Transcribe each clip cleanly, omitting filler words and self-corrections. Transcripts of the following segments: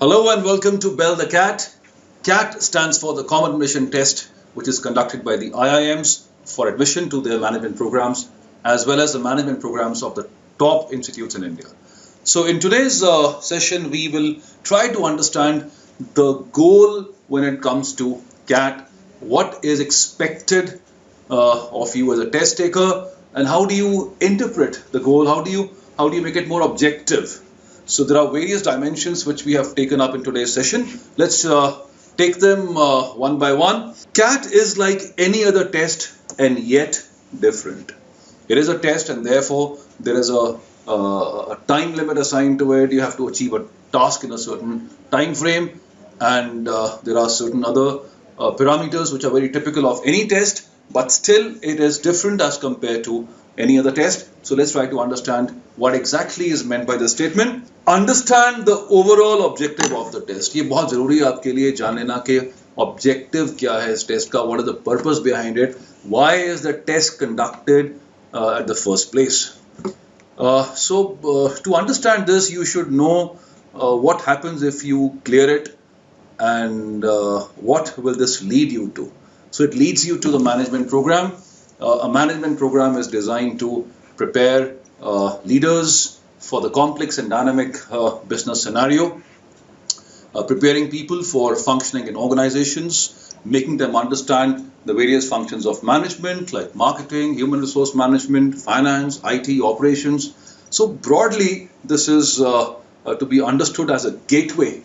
Hello and welcome to Bell the Cat. CAT stands for the Common Admission Test, which is conducted by the IIMs for admission to their management programs, as well as the management programs of the top institutes in India. So in today's session, we will try to understand the goal when it comes to CAT, what is expected of you as a test taker, and how do you interpret the goal, how do you make it more objective. So there are various dimensions which we have taken up in today's session. Let's take them one by one. CAT is like any other test and yet different. It is a test and therefore there is a time limit assigned to it. You have to achieve a task in a certain time frame, and there are certain other parameters which are very typical of any test, but still it is different as compared to any other test. So let's try to understand what exactly is meant by the statement. Understand the overall objective of the test. ये बहुत जरूरी है आपके लिए जान लेना कि objective क्या है इस test का, what is the purpose behind it, why is the test conducted at the first place. To understand this, you should know what happens if you clear it, and what will this lead you to. So it leads you to the management program. A management program is designed to prepare leaders for the complex and dynamic business scenario, preparing people for functioning in organizations, making them understand the various functions of management like marketing, human resource management, finance, IT, operations. So broadly, this is to be understood as a gateway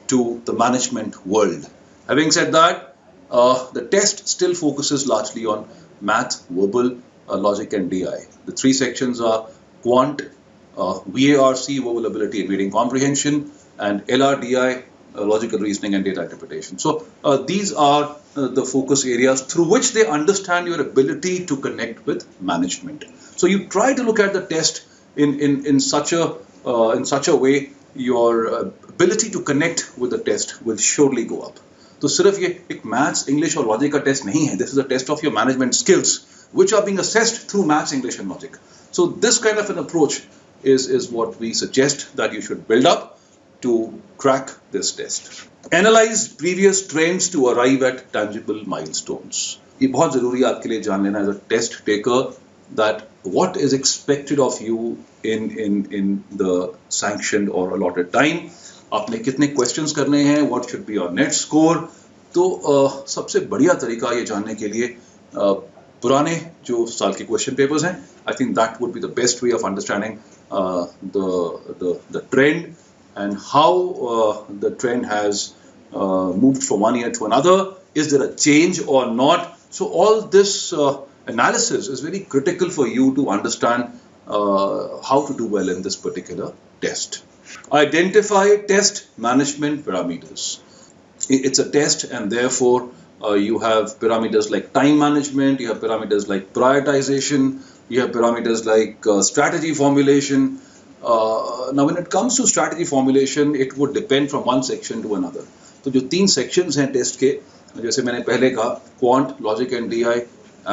to the management world. Having said that, the test still focuses largely on math, verbal, logic and DI. The three sections are quant, VARC, verbal ability and reading comprehension, and LRDI, logical reasoning and data interpretation. So these are the focus areas through which they understand your ability to connect with management. So you try to look at the test in such a way your ability to connect with the test will surely go up. तो सिर्फ ये एक maths, English और logic का test नहीं है. This is a test of your management skills, which are being assessed through maths, English, and logic. So this kind of an approach is what we suggest that you should build up to crack this test. Analyze previous trends to arrive at tangible milestones. ये बहुत जरूरी है आपके लिए जान लेना as a test taker that what is expected of you in the sanctioned or allotted time. आपने कितने क्वेश्चंस करने हैं, what should be your net score. तो सबसे बढ़िया तरीका ये जानने के लिए पुराने जो साल के क्वेश्चन पेपर्स हैं, I think that would be the best way of understanding the trend and how the trend has moved from one year to another. Is there a change or not? So all this analysis is very critical for you to understand how to do well in this particular test. Identify test management parameters. It's a test and therefore you have parameters like time management, you have parameters like prioritization, you have parameters like strategy formulation. Now when it comes to strategy formulation, it would depend from one section to another. तो जो तीन sections हैं test के, जैसे मैंने पहले कहा, quant, logic and DI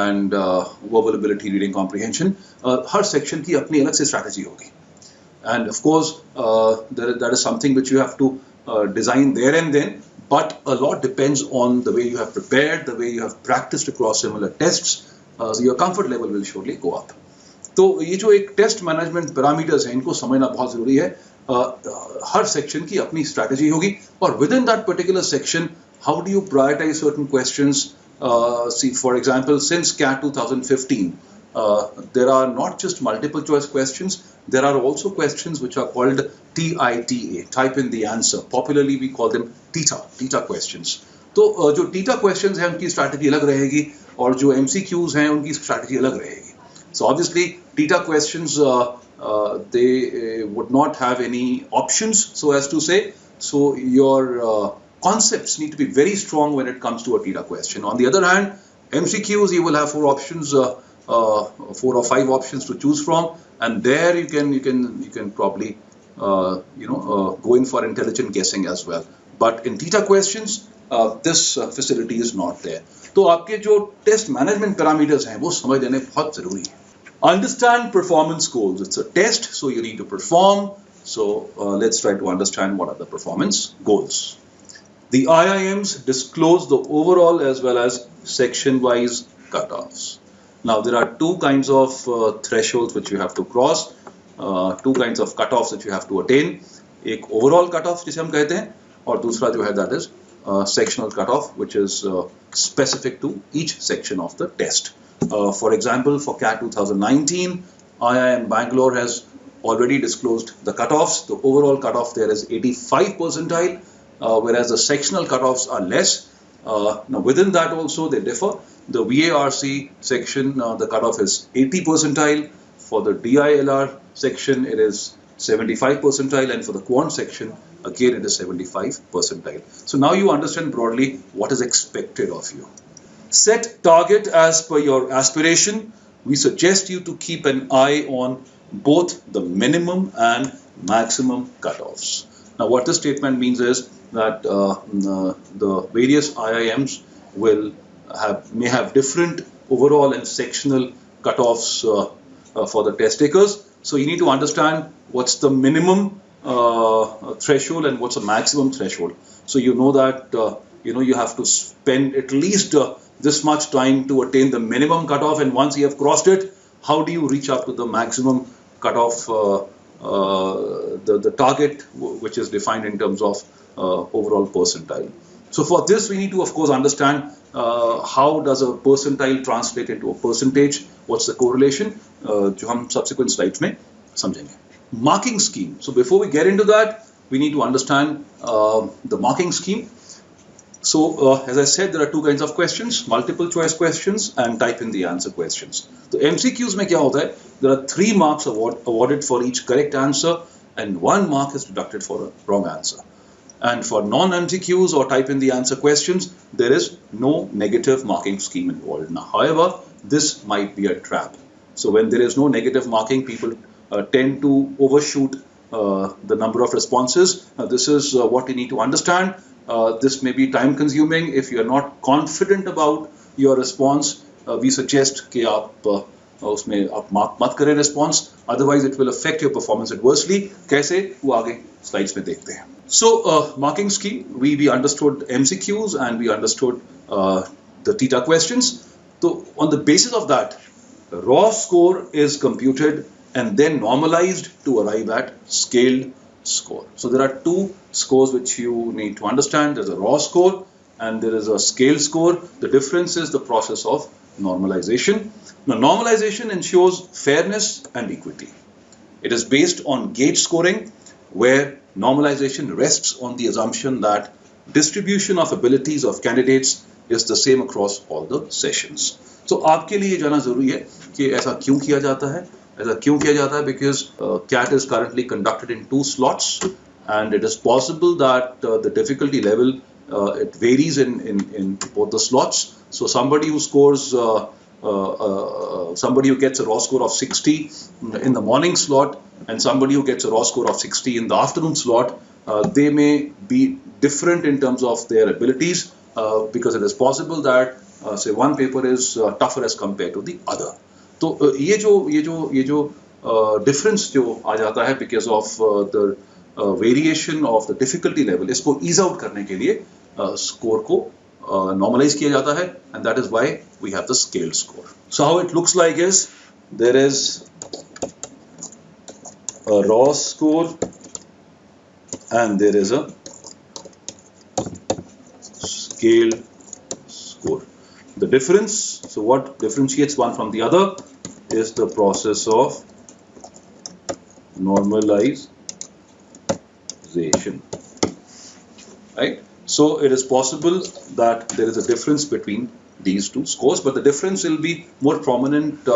and verbal ability, reading comprehension, her section की अपनी अलग से strategy होगी. And of course, that is something which you have to design there and then, but a lot depends on the way you have prepared, the way you have practiced across similar tests. So your comfort level will surely go up. तो ये जो एक test management parameters हैं, इनको समझना बहुत जरूरी है. हर सेक्शन की अपनी स्ट्रैटेजी होगी और within that particular section how do you prioritise certain questions. See, for example, since CAT 2015, there are not just multiple choice questions, there are also questions which are called TITA, type in the answer. Popularly we call them TITA questions. तो जो TITA questions हैं उनकी strategy अलग रहेगी और जो MCQs हैं उनकी स्ट्रैटेजी अलग रहेगी. So obviously TITA questions they would not have any options, so as to say. So your concepts need to be very strong when it comes to a TITA question. On the other hand, MCQs you will have four options, 4 or 5 options to choose from, and there you can probably go in for intelligent guessing as well. But in TITA questions, this facility is not there. तो आपके जो test management parameters हैं वो समझ लेने बहुत जरूरी है. Understand performance goals. It's a test, so you need to perform. So let's try to understand what are the performance goals. The IIMs disclose the overall as well as section-wise cutoffs. Now there are two kinds of thresholds which you have to cross, two kinds of cutoffs that you have to attain. एक overall cutoff जिसे हम कहते हैं और दूसरा जो है that is sectional cutoff which is specific to each section of the test. For example, for CAT 2019, IIM Bangalore has already disclosed the cutoffs. The overall cutoff there is 85 percentile, whereas the sectional cutoffs are less. Now within that also they differ. The VARC section, the cutoff is 80 percentile. For the DILR section, it is 75 percentile, and for the quant section, again it is 75 percentile. So now you understand broadly what is expected of you. Set target as per your aspiration. We suggest you to keep an eye on both the minimum and maximum cutoffs. Now what this statement means is that the various IIMs may have different overall and sectional cutoffs for the test takers. So you need to understand what's the minimum threshold and what's the maximum threshold. So you know that you have to spend at least this much time to attain the minimum cutoff, and once you have crossed it, how do you reach up to the maximum cutoff, the target which is defined in terms of overall percentile. So for this we need to of course understand how does a percentile translate into a percentage, what's the correlation, जो हम subsequent slides में समझेंगे. Marking scheme. So before we get into that, we need to understand the marking scheme. So as I said, there are two kinds of questions, multiple choice questions and type in the answer questions. The MCQs में क्या होता है? There are 3 marks awarded for each correct answer and 1 mark is deducted for a wrong answer. And for non-MCQs or type in the answer questions, there is no negative marking scheme involved. Now, however, this might be a trap. So when there is no negative marking, people tend to overshoot the number of responses. Now, this is what you need to understand. This may be time consuming. If you are not confident about your response, we suggest कि आप उसमें आप mark मत करें response. Otherwise, it will affect your performance adversely. कैसे? वो आगे slides में देखते हैं. So marking scheme, we understood MCQs and we understood the theta questions. So on the basis of that, raw score is computed and then normalized to arrive at scaled score. So there are 2 scores which you need to understand. There's a raw score and there is a scaled score. The difference is the process of normalization. Now normalization ensures fairness and equity. It is based on gauge scoring, where normalization rests on the assumption that distribution of abilities of candidates is the same across all the sessions. So आपके लिए जाना जरूरी है कि ऐसा क्यों किया जाता है. ऐसा क्यों किया जाता है because CAT is currently conducted in 2 slots and it is possible that the difficulty level it varies in both the slots. So somebody who scores somebody who gets a raw score of 60 in the morning slot and somebody who gets a raw score of 60 in the afternoon slot, they may be different in terms of their abilities because it is possible that say one paper is tougher as compared to the other. तो ये जो difference जो आ जाता है because of the variation of the difficulty level, इसको ease out करने के लिए score को normalize किया जाता है, and that is why we have the scaled score. So how it looks like is there is a raw score and there is a scaled score. The difference, so what differentiates one from the other is the process of normalization, right? So it is possible that there is a difference between these 2 scores, but the difference will be more prominent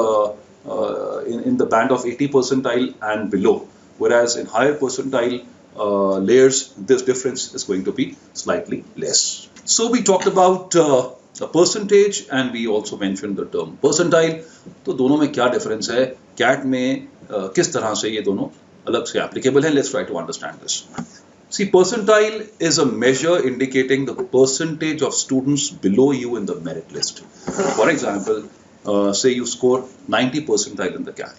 in the band of 80 percentile and below, whereas in higher percentile layers, this difference is going to be slightly less. So we talked about a percentage and we also mentioned the term percentile. तो दोनों में क्या difference है? CAT में किस तरह से ये दोनों अलग से applicable हैं? Let's try to understand this. See, percentile is a measure indicating the percentage of students below you in the merit list. For example, say you score 90 percentile in the CAT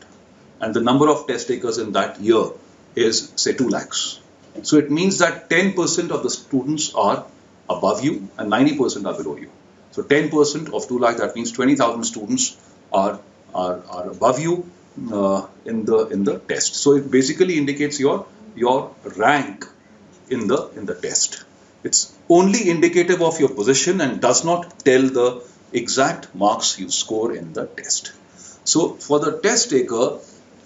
and the number of test takers in that year is say 2 lakhs. So it means that 10% of the students are above you and 90% are below you. So 10% of 2 lakh, that means 20,000 students are above you in the test. So it basically indicates your rank in the test. It's only indicative of your position and does not tell the exact marks you score in the test. So for the test taker,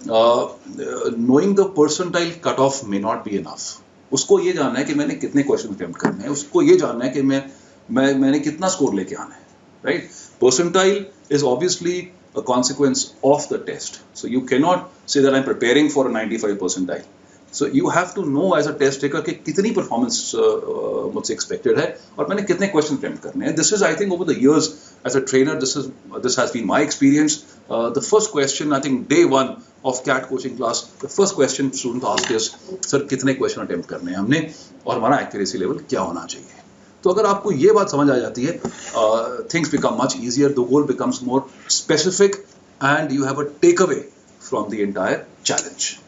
knowing the percentile cutoff may not be enough. उसको ये जानना है कि मैंने कितने question attempt करने हैं, उसको ये जानना है कि मैंने कितना स्कोर लेके आना है, right? Percentile is obviously a consequence of the test. So you cannot say that I'm preparing for a 95 percentile. So you have to know as a test taker कि कितनी performance मुझसे expected है और मैंने कितने question attempt करने हैं. This is, I think, over the years as a trainer, this has been my experience. The first question, I think, day one of CAT coaching class, the first question student asked is, sir, कितने question attempt करने हैं हमने और हमारा accuracy level क्या होना चाहिए. तो अगर आपको ये बात समझ आ जाती है, things become much easier. The goal becomes more specific, and you have a takeaway from the entire challenge.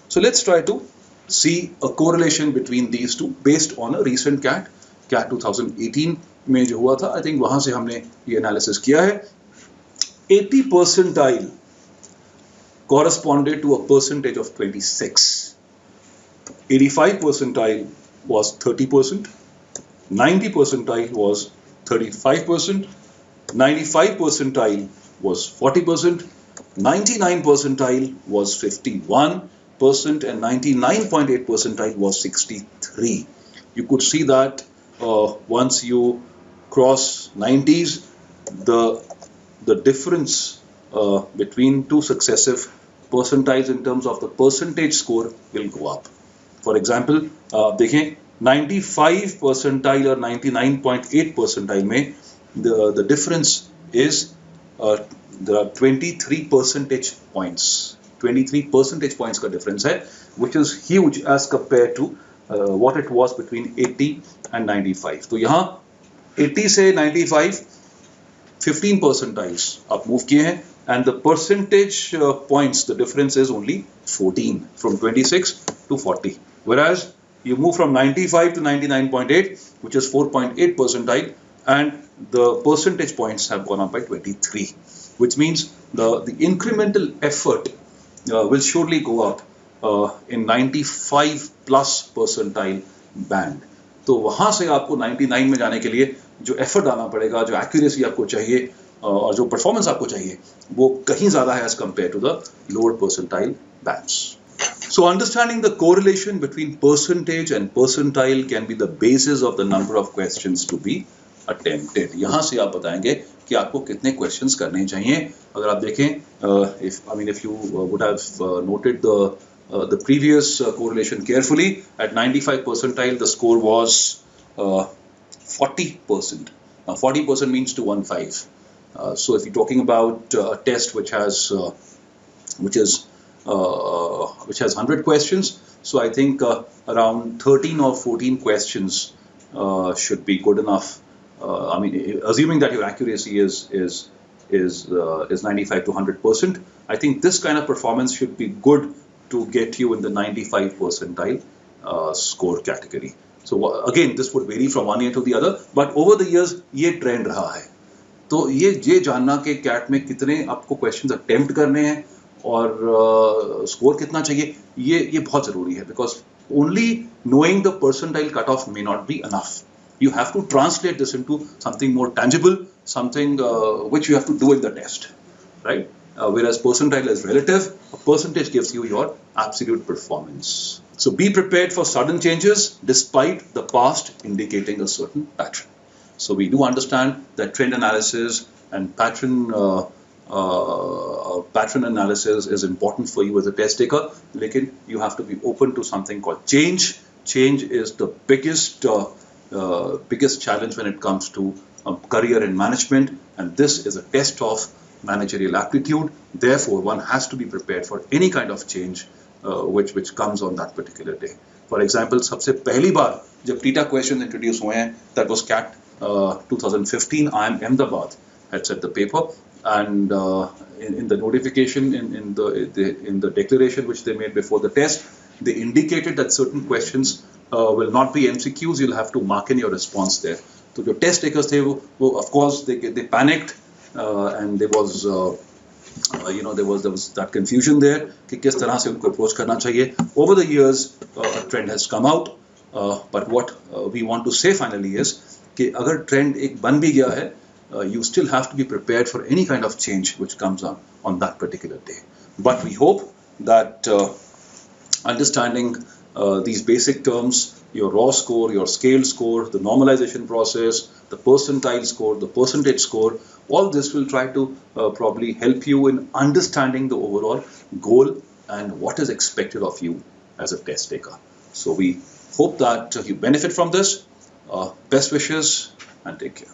So let's try to see a correlation between these two based on a recent CAT 2018 में जो हुआ था. I think वहां से हमने ये analysis किया है. 80 percentile corresponded to a percentage of 26. 85 percentile was 30%. 90 percentile was 35%. 95 percentile was 40%. 99 percentile was 51%, and 99.8 percentile was 63. You could see that once you cross 90s, the difference between two successive percentiles in terms of the percentage score will go up. For example, देखें 95 percentile और 99.8 percentile में the difference is there are 23 percentage points. 23 percentage points का difference है, which is huge as compared to what it was between 80 and 95. तो यहाँ 80 से 95 15 percentiles आप move किए हैं, and the percentage points, the difference is only 14 from 26 to 40. Whereas you move from 95 to 99.8, which is 4.8 percentile, and the percentage points have gone up by 23, which means the incremental effort will surely go up in 95 plus percentile band. तो वहाँ से आपको 99 में जाने के लिए जो effort डालना पड़ेगा, जो एक्यूरेसी आपको चाहिए और जो परफॉर्मेंस आपको चाहिए, वो कहीं ज़्यादा है as compared to the lower percentile bands. So understanding the correlation between percentage and percentile can be the basis of the number of questions to be attempted. यहाँ से आप बताएंगे कि आपको कितने questions करने चाहिए. अगर आप देखें, if you would have noted the previous correlation carefully, at 95 percentile the score was 40%. Now 40% means 215. So if you're talking about a test which has 100 questions, so I think around 13 or 14 questions should be good enough. Assuming that your accuracy is 95 to 100%, I think this kind of performance should be good to get you in the 95 percentile score category. So again, this would vary from one year to the other, but over the years ये trend रहा है. तो ये जानना कि CAT में कितने आपको questions attempt करने हैं और score कितना चाहिए, ये बहुत ज़रूरी है, because only knowing the percentile cutoff may not be enough. You have to translate this into something more tangible, something which you have to do in the test, right? Whereas percentile is relative, a percentage gives you your absolute performance. So be prepared for sudden changes despite the past indicating a certain pattern. So we do understand that trend analysis and pattern analysis is important for you as a test taker. Lekin you have to be open to something called change. Change is the biggest challenge when it comes to career in management, and this is a test of managerial aptitude. Therefore, one has to be prepared for any kind of change which comes on that particular day. For example, सबसे पहली बार जब TETA questions introduce हुए हैं, that was CAT 2015. IIM Ahmedabad had set the paper, and in the notification in the declaration which they made before the test, they indicated that certain questions will not be MCQs. You'll have to mark in your response there. So the test takers, of course, they panicked, and there was there was that confusion there कि किस तरह से उनको approach करना चाहिए. Over the years, a trend has come out, but what we want to say finally is कि अगर trend एक बन भी गया है, you still have to be prepared for any kind of change which comes on that particular day. But we hope that understanding these basic terms, your raw score, your scale score, the normalization process, the percentile score, the percentage score, all this will try to probably help you in understanding the overall goal and what is expected of you as a test taker. So we hope that you benefit from this. Best wishes and take care.